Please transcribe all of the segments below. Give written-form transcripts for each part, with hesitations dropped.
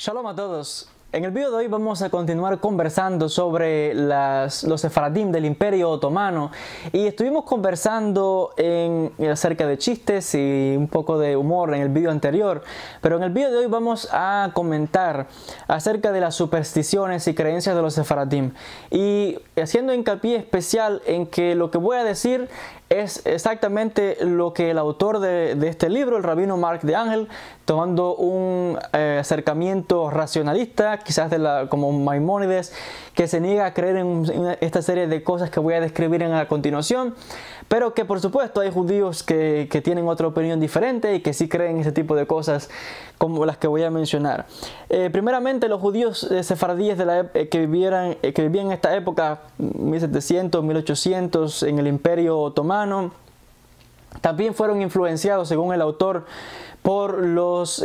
Shalom a todos. En el video de hoy vamos a continuar conversando sobre los sefaradim del Imperio Otomano y estuvimos conversando acerca de chistes y un poco de humor en el video anterior, pero en el video de hoy vamos a comentar acerca de las supersticiones y creencias de los sefaradim y haciendo hincapié especial en que lo que voy a decir es exactamente lo que el autor de este libro, el rabino Mark de Ángel, tomando un acercamiento racionalista, quizás como Maimónides, que se niega a creer en esta serie de cosas que voy a describir a continuación, pero que por supuesto hay judíos que tienen otra opinión diferente y que sí creen ese tipo de cosas como las que voy a mencionar. Primeramente, los judíos sefardíes que vivían en esta época, 1700, 1800, en el Imperio Otomano, también fueron influenciados, según el autor, por las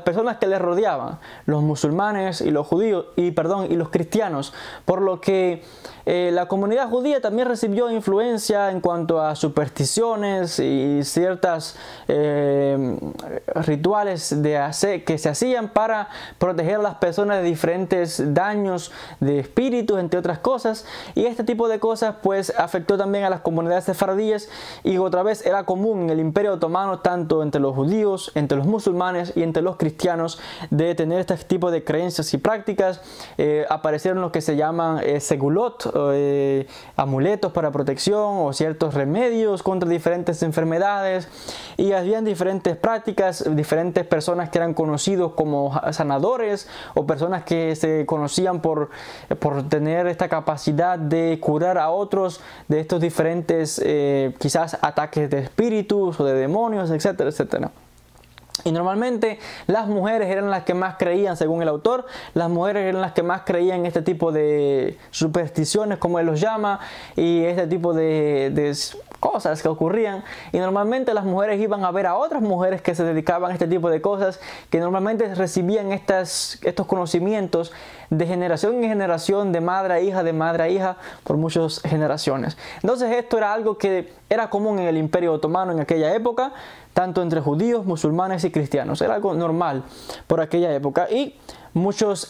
personas que les rodeaban, los musulmanes y los judíos y los cristianos, por lo que la comunidad judía también recibió influencia en cuanto a supersticiones y ciertas rituales que se hacían para proteger a las personas de diferentes daños de espíritus, entre otras cosas, y este tipo de cosas pues afectó también a las comunidades sefardíes y otra vez era común en el Imperio Otomano, tanto entre los judíos, entre los musulmanes y entre los cristianos, de tener este tipo de creencias y prácticas. Aparecieron lo que se llaman segulot, amuletos para protección o ciertos remedios contra diferentes enfermedades, y habían diferentes prácticas, diferentes personas que eran conocidos como sanadores o personas que se conocían por tener esta capacidad de curar a otros de estos diferentes quizás ataques de espíritus o de demonios, etcétera, etcétera. Y normalmente las mujeres eran las que más creían, según el autor, las mujeres eran las que más creían en este tipo de supersticiones, como él los llama, y este tipo de cosas que ocurrían. Y normalmente las mujeres iban a ver a otras mujeres que se dedicaban a este tipo de cosas, que normalmente recibían estos conocimientos de generación en generación, de madre a hija, por muchas generaciones. Entonces esto era algo que era común en el Imperio Otomano en aquella época, tanto entre judíos, musulmanes y cristianos. Era algo normal por aquella época. Y muchos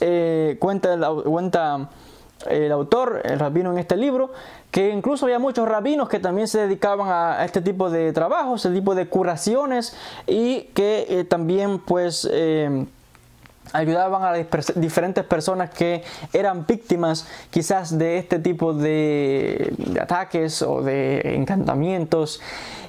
cuenta el autor, el rabino en este libro, que incluso había muchos rabinos que también se dedicaban a este tipo de trabajos, este tipo de curaciones, y que también pues ayudaban a diferentes personas que eran víctimas quizás de este tipo de ataques o de encantamientos.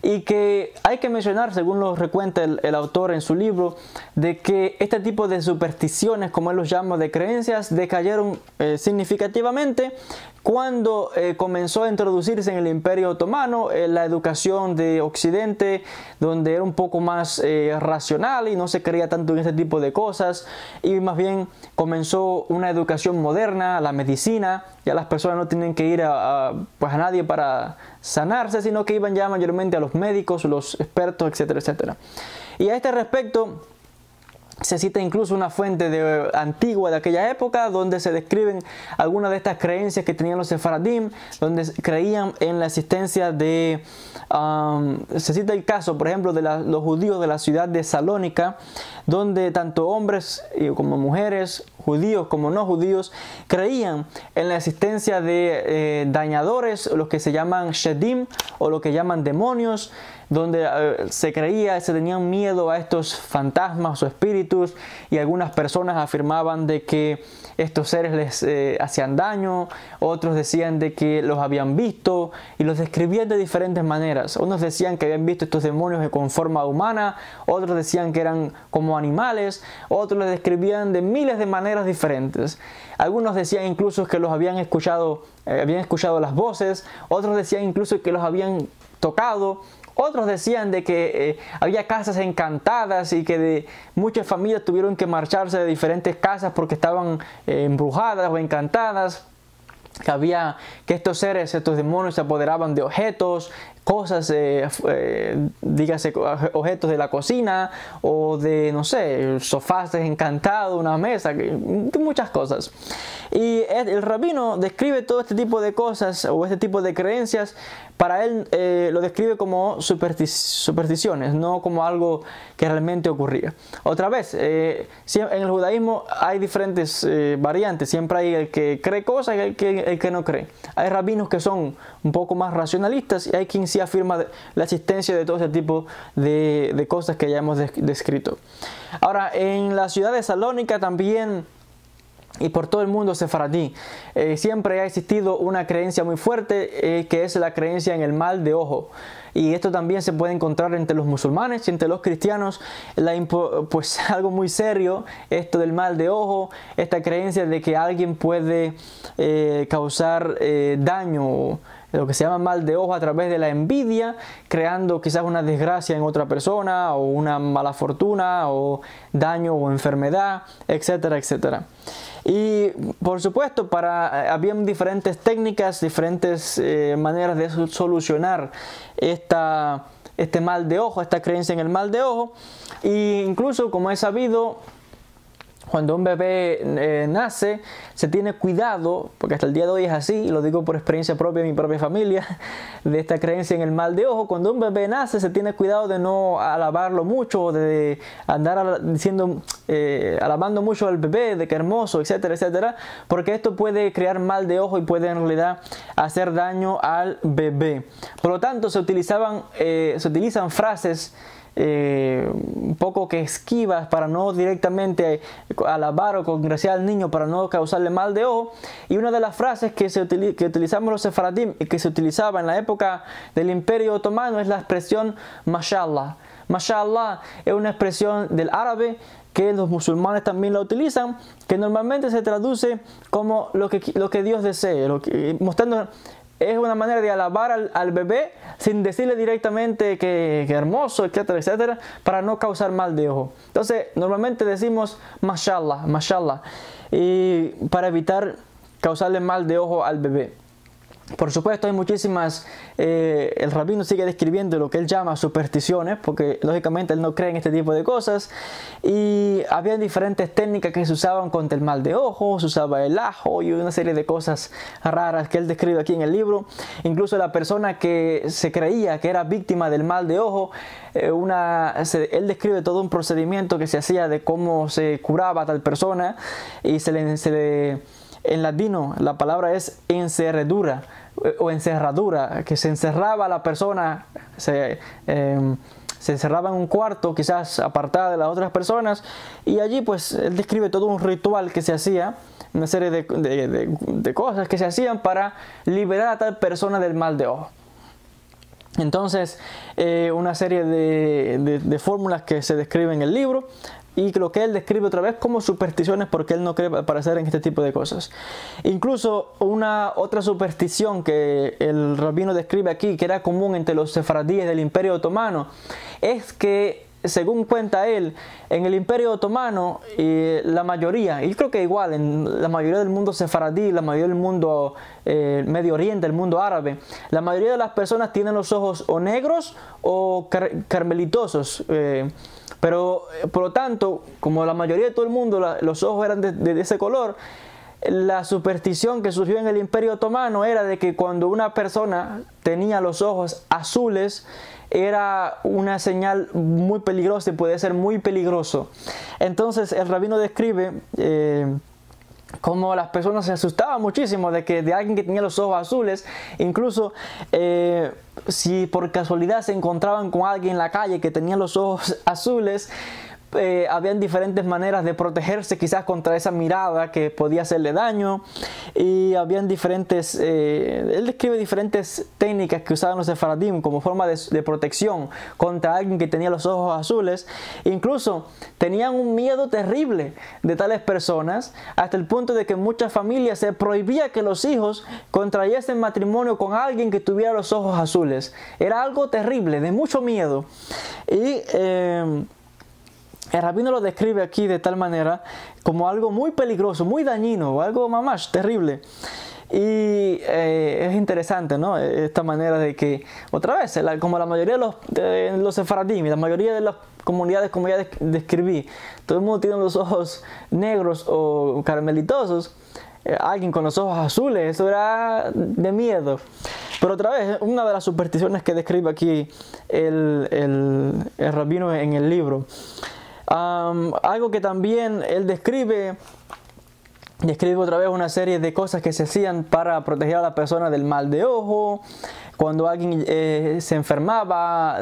Y que hay que mencionar, según lo recuenta el autor en su libro, de que este tipo de supersticiones, como él los llama, de creencias, decayeron significativamente cuando comenzó a introducirse en el Imperio Otomano la educación de Occidente, donde era un poco más racional y no se creía tanto en este tipo de cosas, y más bien comenzó una educación moderna, la medicina. Ya las personas no tienen que ir a nadie para sanarse, sino que iban ya mayormente a los médicos, los expertos, etcétera, etcétera. Y a este respecto se cita incluso una fuente antigua de aquella época donde se describen algunas de estas creencias que tenían los sefaradim, donde creían en la existencia de... se cita el caso, por ejemplo, de los judíos de la ciudad de Salónica, donde tanto hombres como mujeres, judíos como no judíos, creían en la existencia de dañadores, los que se llaman shedim o lo que llaman demonios, donde se tenían miedo a estos fantasmas o espíritus, y algunas personas afirmaban de que estos seres les hacían daño, otros decían de que los habían visto y los describían de diferentes maneras. Unos decían que habían visto estos demonios con forma humana, otros decían que eran como animales, otros les describían de miles de maneras diferentes. Algunos decían incluso que los habían escuchado las voces, otros decían incluso que los habían tocado. Otros decían de que había casas encantadas y que muchas familias tuvieron que marcharse de diferentes casas porque estaban embrujadas o encantadas. Que estos seres, estos demonios se apoderaban de objetos, cosas, dígase objetos de la cocina o de, no sé, sofás encantados, una mesa, muchas cosas. Y el rabino describe todo este tipo de cosas o este tipo de creencias, para él lo describe como supersticiones, no como algo que realmente ocurría. Otra vez, en el judaísmo hay diferentes variantes, siempre hay el que cree cosas y el que no cree. Hay rabinos que son un poco más racionalistas y hay quien sí afirma la existencia de todo ese tipo de cosas que ya hemos descrito. Ahora, en la ciudad de Salónica también, y por todo el mundo sefaradí, siempre ha existido una creencia muy fuerte, que es la creencia en el mal de ojo. Y esto también se puede encontrar entre los musulmanes y entre los cristianos, pues algo muy serio, esto del mal de ojo, esta creencia de que alguien puede causar daño, lo que se llama mal de ojo, a través de la envidia, creando quizás una desgracia en otra persona, o una mala fortuna, o daño o enfermedad, etcétera, etcétera. Y por supuesto, habían diferentes técnicas, diferentes maneras de solucionar este mal de ojo, esta creencia en el mal de ojo. E incluso, como es sabido, cuando un bebé nace, se tiene cuidado, porque hasta el día de hoy es así, y lo digo por experiencia propia de mi propia familia, de esta creencia en el mal de ojo. Cuando un bebé nace, se tiene cuidado de no alabarlo mucho, de andar alabando mucho al bebé, de que hermoso, etcétera, etcétera, porque esto puede crear mal de ojo y puede en realidad hacer daño al bebé. Por lo tanto, se utilizan frases un poco que esquivas para no directamente alabar o congraciar al niño, para no causarle mal de ojo. Y una de las frases que utilizamos los sefaradim y que se utilizaba en la época del Imperio Otomano es la expresión mashallah. Mashallah es una expresión del árabe que los musulmanes también la utilizan, que normalmente se traduce como lo que Dios desee, mostrando. Es una manera de alabar al bebé sin decirle directamente que hermoso, etcétera, etcétera, para no causar mal de ojo. Entonces, normalmente decimos mashallah, mashallah, y para evitar causarle mal de ojo al bebé. Por supuesto, hay muchísimas, el rabino sigue describiendo lo que él llama supersticiones, porque lógicamente él no cree en este tipo de cosas, y había diferentes técnicas que se usaban contra el mal de ojo, se usaba el ajo y una serie de cosas raras que él describe aquí en el libro. Incluso la persona que se creía que era víctima del mal de ojo, él describe todo un procedimiento que se hacía de cómo se curaba a tal persona, y en latino la palabra es encerradura o encerradura, que se encerraba a la persona, se encerraba en un cuarto quizás apartada de las otras personas, y allí pues él describe todo un ritual que se hacía, una serie de cosas que se hacían para liberar a tal persona del mal de ojo. Entonces, una serie de fórmulas que se describen en el libro, y lo que él describe otra vez como supersticiones, porque él no cree parecer en este tipo de cosas. Incluso otra superstición que el rabino describe aquí, que era común entre los sefaradíes del Imperio Otomano, es que, según cuenta él, en el Imperio Otomano, la mayoría, y creo que igual en la mayoría del mundo sefaradí, la mayoría del mundo Medio Oriente, el mundo árabe, la mayoría de las personas tienen los ojos o negros o carmelitosos, pero por lo tanto, como la mayoría de todo el mundo los ojos eran de ese color, la superstición que surgió en el Imperio Otomano era de que cuando una persona tenía los ojos azules, era una señal muy peligrosa y puede ser muy peligroso. Entonces el rabino describe cómo las personas se asustaban muchísimo de alguien que tenía los ojos azules. Incluso si por casualidad se encontraban con alguien en la calle que tenía los ojos azules, habían diferentes maneras de protegerse quizás contra esa mirada que podía hacerle daño, y habían diferentes, él describe diferentes técnicas que usaban los sefaradim como forma de protección contra alguien que tenía los ojos azules. Incluso tenían un miedo terrible de tales personas, hasta el punto de que en muchas familias se prohibía que los hijos contrayesen matrimonio con alguien que tuviera los ojos azules. Era algo terrible, de mucho miedo. Y el rabino lo describe aquí de tal manera como algo muy peligroso, muy dañino, algo mamash, terrible. Y es interesante, ¿no? Esta manera de que, otra vez, como la mayoría de los sefaradim, la mayoría de las comunidades, como ya describí, todo el mundo tiene los ojos negros o caramelitosos. Alguien con los ojos azules, eso era de miedo. Pero otra vez, una de las supersticiones que describe aquí el rabino en el libro. Algo que también él describe otra vez una serie de cosas que se hacían para proteger a la persona del mal de ojo. Cuando alguien se enfermaba,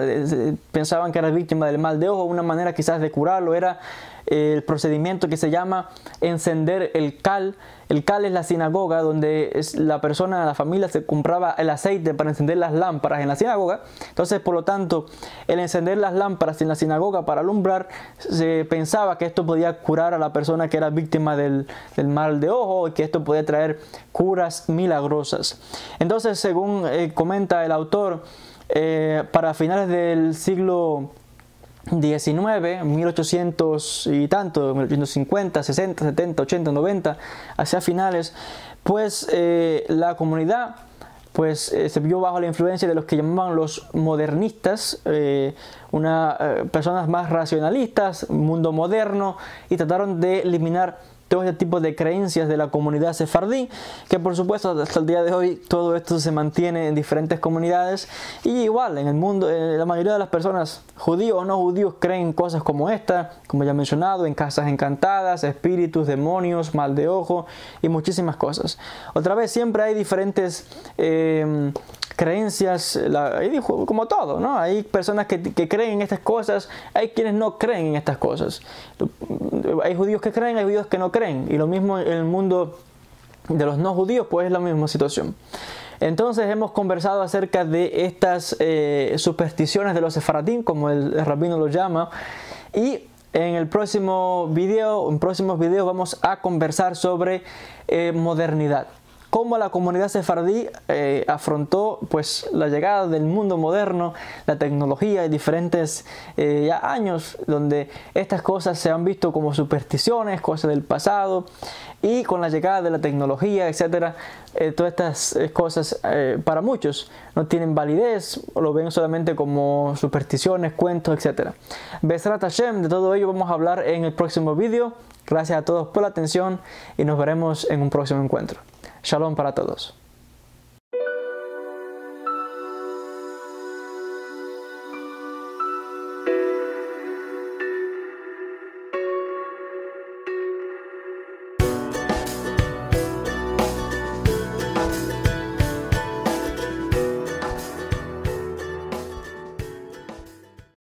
pensaban que era víctima del mal de ojo. Una manera quizás de curarlo era el procedimiento que se llama encender el cal. El cal es la sinagoga donde la persona, la familia se compraba el aceite para encender las lámparas en la sinagoga. Entonces, por lo tanto, el encender las lámparas en la sinagoga para alumbrar, se pensaba que esto podía curar a la persona que era víctima del mal de ojo y que esto podía traer curas milagrosas. Entonces, según comenta el autor, para finales del siglo 1800 y tanto, 1850, 60, 70, 80, 90, hacia finales, pues la comunidad pues se vio bajo la influencia de los que llamaban los modernistas, personas más racionalistas, mundo moderno, y trataron de eliminar todo este tipo de creencias de la comunidad sefardí, que por supuesto hasta el día de hoy todo esto se mantiene en diferentes comunidades, y igual en el mundo la mayoría de las personas, judíos o no judíos, creen cosas como esta, como ya he mencionado, en casas encantadas, espíritus, demonios, mal de ojo y muchísimas cosas. Otra vez, siempre hay diferentes creencias, como todo, ¿no? Hay personas que creen en estas cosas, hay quienes no creen en estas cosas. Hay judíos que creen, hay judíos que no creen. Y lo mismo en el mundo de los no judíos, pues es la misma situación. Entonces hemos conversado acerca de estas supersticiones de los sefaradim, como el rabino lo llama. Y en el próximo video, en próximos videos vamos a conversar sobre modernidad. Cómo la comunidad sefardí afrontó pues la llegada del mundo moderno, la tecnología y diferentes ya años donde estas cosas se han visto como supersticiones, cosas del pasado, y con la llegada de la tecnología, etcétera, todas estas cosas para muchos no tienen validez, lo ven solamente como supersticiones, cuentos, etcétera. Bezrat Hashem, de todo ello vamos a hablar en el próximo video. Gracias a todos por la atención y nos veremos en un próximo encuentro. Shalom para todos.